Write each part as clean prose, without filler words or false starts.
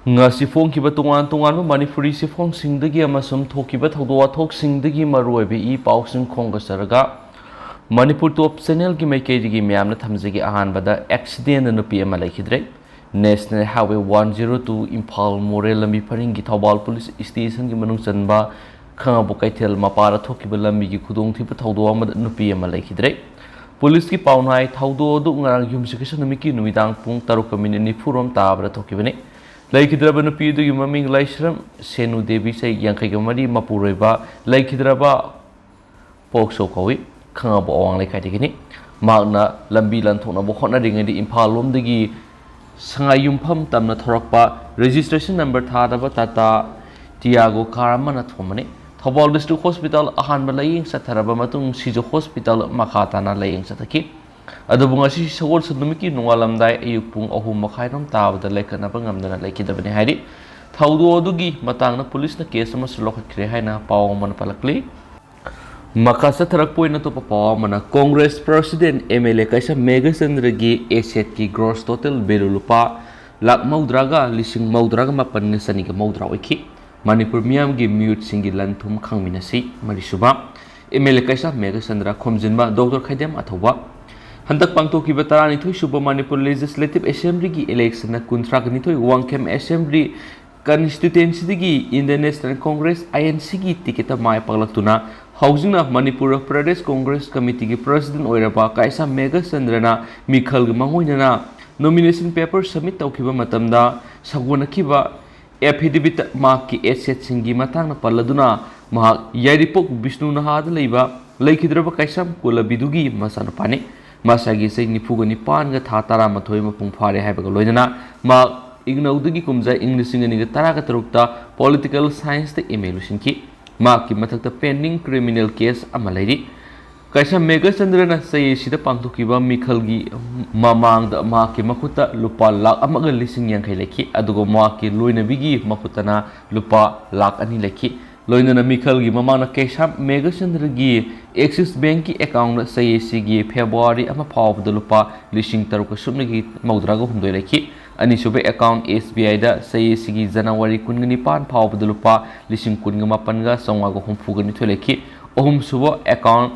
ngasi phong tungan Manipuri sifong singdagi amasum thokiba thawdo wathok maruoibe I pausing khonga saraga Manipur top channel ki maikei myamna thamjagi ahanbada accident nupi ama laikhidre National Highway 102 Imphal More lambi pharingi Thobal Police Station ki manung chanba khangabu kaithel mapara thokiba lambi ki khudong thiba thawdo ama nupi ama laikhidre Police ki paunai thawdo du ngarang yumsikisa numiki numidang pung 7:04 tabra thokibani Laikhidraba nupi du maming laisram Senu Devi say Yankagamari Mapureba Laikhidraba Pokso Kawi Kangabo Awang Laikaitigini Magna Lambi Lantona Bohona Ring the Impalum Digi Sangayum Pum Tamna Thorakpa Registration number Tadaba Tata Tiago Karamana Thomani Thobal District Hospital Ahanba Laying Sataraba Matung Sijo Hospital Makatana Laying Sataki Adabungasi Sawol Sunumiki Nualamdai Ayupung Ohum Makairam Tav the Lekanabangam than Lake the Benehadi Taudu Dugi Matanga Police the case of Loka Krehina Pawaman Palakli Makasa Tarakpoina to Pawamana Congress President MLA Kaisa Meghachandra gi asset ki gross total Berulupa Lak Maudraga Lising Maudraga Mapanisaniga Maudra Wiki Manipur Miam gi mute singilan thum khangminasi Marisuba MLA Kaisa Meghachandra Komjinba Dr. Khaidem Athoba Handak pangtoki batarani thoi suba Manipur Legislative Assembly ki election na kuntra gani thoi Wangkem Assembly constituency digi in the National Congress INC ki ticket mai paglaktuna housing na Manipur Pradesh Congress Committee ki president oiraba Kaisa Meghachandra na mikhal mangoina na nomination paper submit tawkiba matamda sagwana kiba affidavit mark ki asset singi matang na paladuna ma yaripok Vishnu Nahad leiba laikhidraba Kaisam Kulabidugi masanu pane Masagi say Nipugani Panga Tatara Matoima Pumfare Habagaloina Ma Ignaudigi Kumza English in the Tarakatrukta Political Science the Emelusinki Maki Matata pending criminal case Amaladi Kaisa Meghachandra say Shida Pantukiba Mikalgi Mamang the Maki Makuta Lupa Lak Amaga Lising Yankaleki Adugo Maki Loinabigi Makutana Lupa Lak Anileki Loinana Mikhalgi Mamana Kesha Meghachandra gi Axis Bank ki account sayesi gi February ama phaw da lupa lising taruka subnagi maudraga humdoi leki ani sube account SBI da sayesi gi January kungani pan phaw da lupa lising kunga mapan ga songa go humfu gani tholeki ohum subo account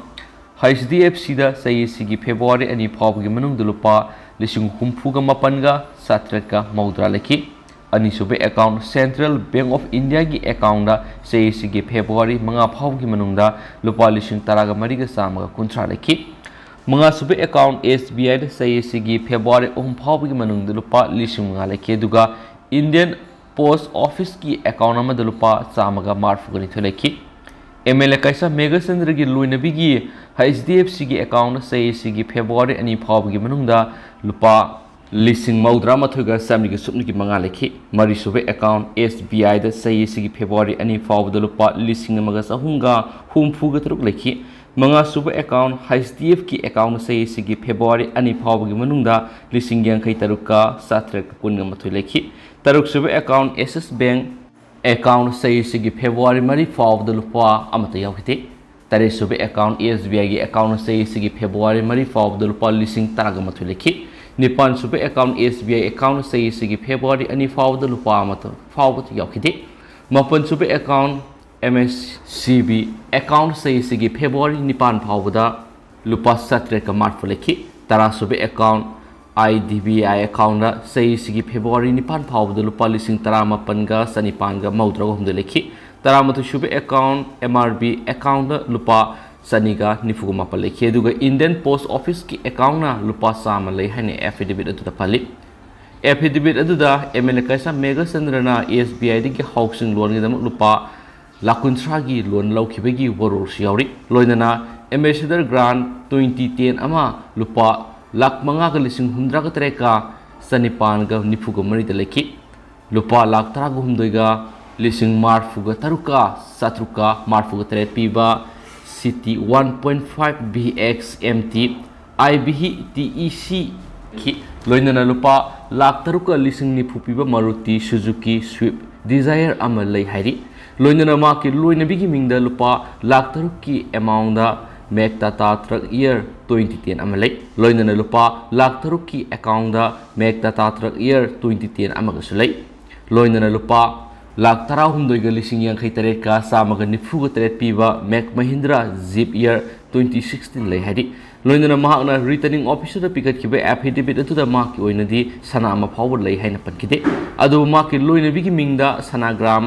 HDFC da sayesi gi February ani phaw gi manung da lupa lising humfu ga mapan ga satret ga maudra leki ani sube account Central Bank of India ki account da sayesi gi February manga phaw gi manung da lupa lising taraga mariga samaga kuntra leki manga sube account SBI da sayesi gi February ohum phaw gi manung da lupa lising manga leki duga Indian Post Office ki account ama da lupa samaga marfu gani tholeki MLA Kaisa Meghachandra gi Loinabigi HDFC ki account sayesi gi February ani phaw gi manung da lupa Lising Maudra Mathuga Samni Subniki Mangaleki, Marisube account SBI the Sayesi February any foul the lupa listing Magasahunga, whom Fugatruk Leki, Manga Super account HDF ki account Sayesi February any foul Gimanunda, listing Yankai Taruka, Satrek Pungamatuleki, Taruk Super account SS Bank account Sayesi February Mari foul the lupa Amatayakiti, Tare Super account SBI account Sayesi February Mari foul the lupa listing Taragamatuleki. Nipan Super account SBI account say Sigi February any foul the Lupamato, forward Yakiti. Mapan Super account MSCB account say Sigi February Nipan Powder Lupa Satreka Marfoleki, Tara Super account IDBI account say Sigi February Nipan Powder Lupa Lising Tarama Panga Sanipanga Maudra Hum the Leki, Taramatu Super account MRB account Lupa Saniga Nifuguma Paleki Duga Indian Post Office ki account na lupa sama lay hane affidavit adu da pali affidavit adu da MLA Kaisa Meghachandra na SBI di housing loan gi lupa lakuntra gi loan laukibegi waror siawri loinana ambassador grant 2010 ama lupa lak manga ga lising hundra ga treka sanipan ga nifuga mari da leki lupa lak tara ga humdoiga lising marfuga taruka satruka marfuga tre piba City 1.5 BX MT IBH TEC ki loinana lupa lak taruka lising ni phupiba Maruti Suzuki Swift Desire ama lay hairi loinana ma ki Loinabigi mingda lupa lak taruk ki amount da Meg Tata Truck Year 2010 ama lay loinana lupa lak taruk ki account da Meg Tata Truck Year 2010 ama gasulay loinana lupa lak tara humdoi ga lising yang khai taret ka samaga nifu ga taret piba Mac Mahindra Zip Year 2016 lei hadi loinana mahakna returning officer da pikat kiba affidavit atu da mark oina di sana ama power lei haina pankide adu mark Loinabigi mingda sanagram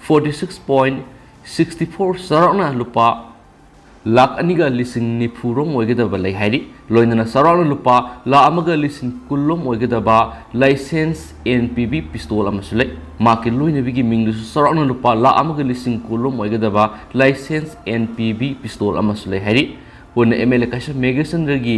46.64 sarana lupa lak aniga lising ni purong oigedaba lei haidi loinana sarana lupa la amaga lising kullom oigedaba license NPB pistol amasule maki Loinabigi mingdu sarana lupa la amaga lising kullom oigedaba license NPB pistol amasule haidi one MLA kasha Meghachandra gi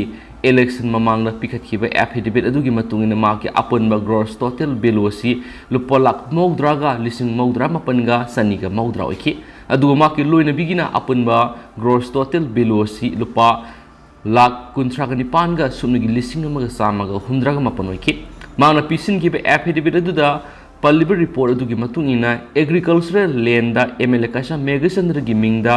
election mamangna pikat kiba affidavit adugi matungina maki Apunba gross total bill wasi lupa lak mogdraga lising mogdra mapanga saniga mogdra oiki aduga maki Loinabigi na Apunba gross total bill wasi lupa lak kuntraga nipanga sumnigi lising amaga samaga hundraga mapan oiki mangna pisin kiba affidavit aduda paliba report adugi matungina agricultural land da MLA kasha Meghachandra gi mingda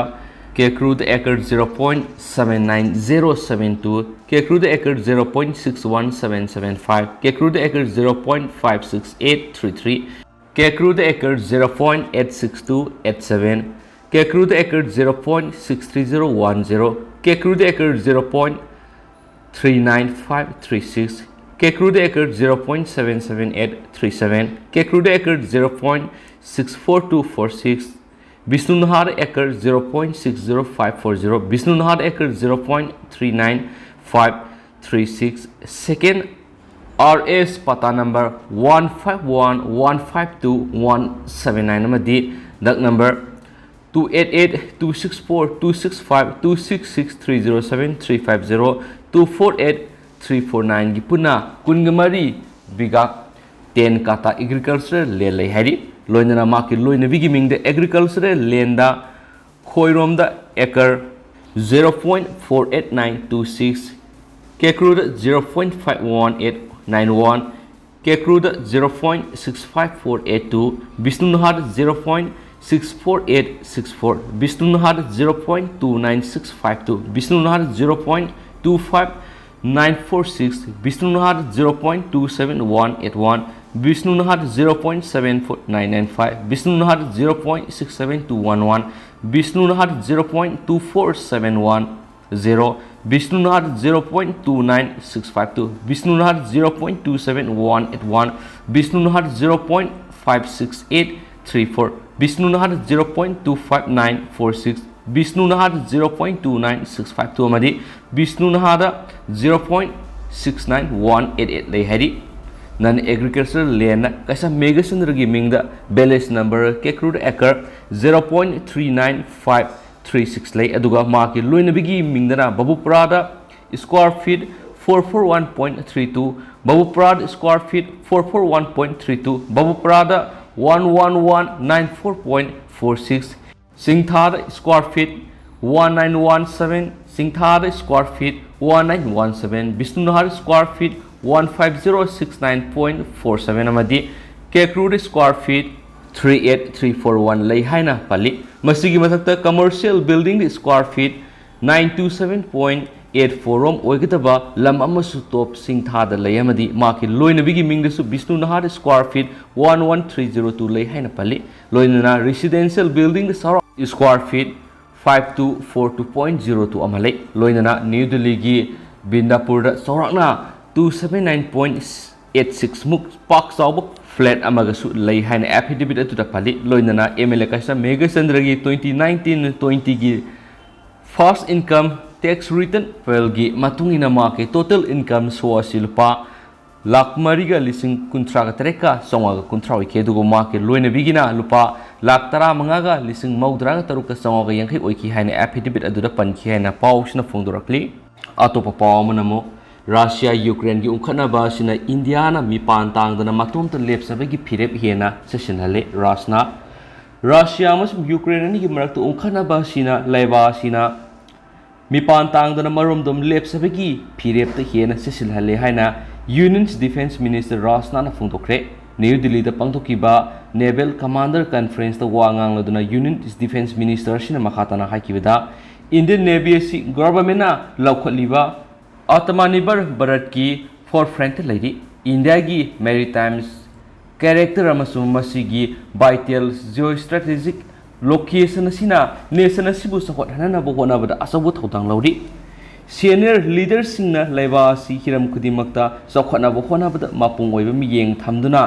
ke crude acre 0.79072 ke crude acre 0.61775 ke crude acre 0.56833 ke crude acre 0.86287 ke crude acre 0.63010 ke crude acre 0.39536 ke crude acre 0.77837 ke crude acre 0.64246 Bisnunahar acre 0.60540 Bisnunahar acre 0.39536 second RS pata number 151152179 amadi dak number 288264265266307 248349 gi puna kungamari biga 10 kata agricultural lelai hari loinana maki Loinabigi mingde agricultural land da khoirom da acre 0.48926 kekruda 0.51891 kekruda 0.65482 Bisnunahar 0.64864 Bisnunahar 0.29652 Bisnunahar 0.25946 Bisnunahar 0.27181 Bisnunahar 0.74995 Bisnunahar 0.67211 Bisnunahar 0.24710 Bisnunahar 0.29652 Bisnunahar 0.27181 Bisnunahar 0.56834 Bisnunahar 0.25946 Bisnunahar 0.29652 amadi Bisnunahar 0.69188 lei hari nan agricultural land kaisa Meghachandra gi mingda balance number kekrude acre 0.39536 lei aduga maki Loinabigi mingdana babuprada square feet 441.32 babuprada square feet 441.32 babuprada 11194.46 singthada square feet 1917 singthada square feet 1917 Bisnunahar square feet 15069.47 amadi kekrude square feet 38341 lei haina pali masigi mathakta commercial building square feet 927.84 rom oigitaba lam amasu top singthada lei amadi maki Loinabigi mingdesu Bisnunahar square feet 11302 lei haina pali loinana residential building square feet 5242.02 amalei loinana New Delhi gi Bindapur da sorakna 279.86 muk park saubu flat amagasu lei haina affidavit atu da pali loinana MLA kaisa Meghachandra gi 2019-20 gi first income tax return file gi matungina ma ke total income soasi lupa lakh mariga lising kuntra ga tereka songa ga kuntra wi ke dugo ma ke Loinabigi na lupa lakh tara manga ga lising maudra ga taruka songa ga yankai oiki haina affidavit adu da panki haina pausna phongdorakli atopa pawmanamo Russia Ukraine gi unkhana ba sina India na mipan tang dana matum ta lep sabe gi phirep hena session hale rasna Russia mas Ukraine ni gi marak to unkhana ba sina laiba sina mipan tang dana marom dom lep sabe gi phirep ta hena session hale haina Union's Defense Minister Rasna na phungtokre New Delhi da pangthokiba Naval Commander Conference da wangang laduna Union's Defense Minister sina makhata na haikibida Indian Navy si government na laukhaliba Atmanirbhar Bharat ki forefront lady India ki maritime character amasung masigi vital geostrategic location asina nation asibu support hanana bo hona bada asabu thodang lauri senior leaders singna laiba si hiram kudimakta sokhona bo hona bada mapung oiba miyeng thamduna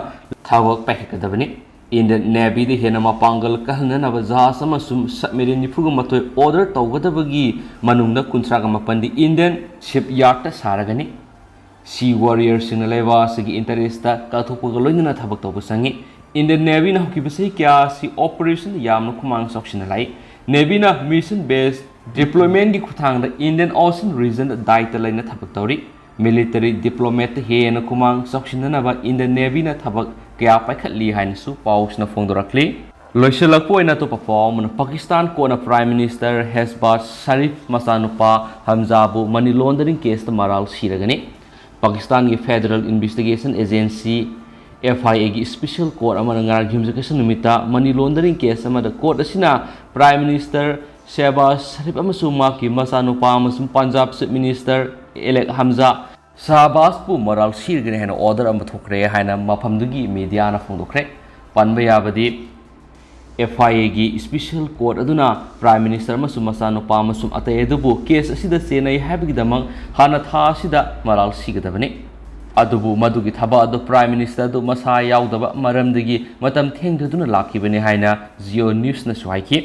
thawak paikadabani Indian Navy the hena mapangal kahanana ba jahas amasum submarine nifuga matoi order tawgadabagi manungna kuntraga mapandi Indian shipyard ta saragani sea warriors singna laiba sigi interest ta kathopaga loinana thabak tawba sangi Indian Navy na hokibasai kya si operation yamna kumang soksina lai Navy na mission based deployment gi khuthang da Indian Ocean region daita laina thabak tawri military diplomat he na kumang soksina na ba Indian Navy na thabak kya paikhatli haina su paus na phongdorakli loiselakpo ina to perform Pakistan ko na Prime Minister Hezbat Sharif masanupa Hamzabu money laundering case ta maral siragani Pakistan gi Federal Investigation Agency FIA gi special court amana ngar gimjakasa numita money laundering case amada court asina Prime Minister Shehbaz Sharif amasung maki masanupa amasung Punjab Chief Minister elect Hamza Shahbaz pu moral sirgani hena order am thokre haina mafamdugi media na phongdokre panba yabadi FIA gi special court aduna Prime Minister amasung masanupa amasung atay adubu case asida senai habigi damang hana tha asida moral sigadabani adubu madugi thaba adu Prime Minister du masa yaudaba maramdagi matam thengdaduna lakibani haina Geo News na suhaiki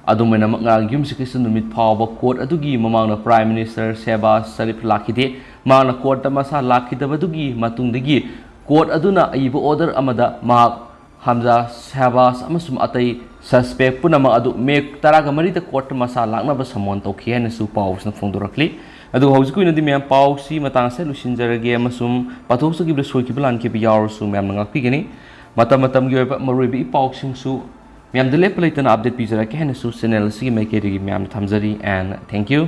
adumena ngal gimsikisa numit phawba court adugi mamangna Prime Minister Shehbaz Sharif lakide mana court masa lakidabadugi matungdagi court aduna aiba order amada ma Hamza Shehbaz amasum atai suspect punama adu mek taraga marida court masa lakna ba samon tawkhi haina su paus na phongdorakli adu haujiku ina di mem pausi matang se lusinjarage amasum pathoksa gi bresoi ki plan ki biyar su mem ngak pigani matam gi maruibi pausing su mem de lepleitana update pizara ke haina su channel si mai ke ri mem thamjari and thank you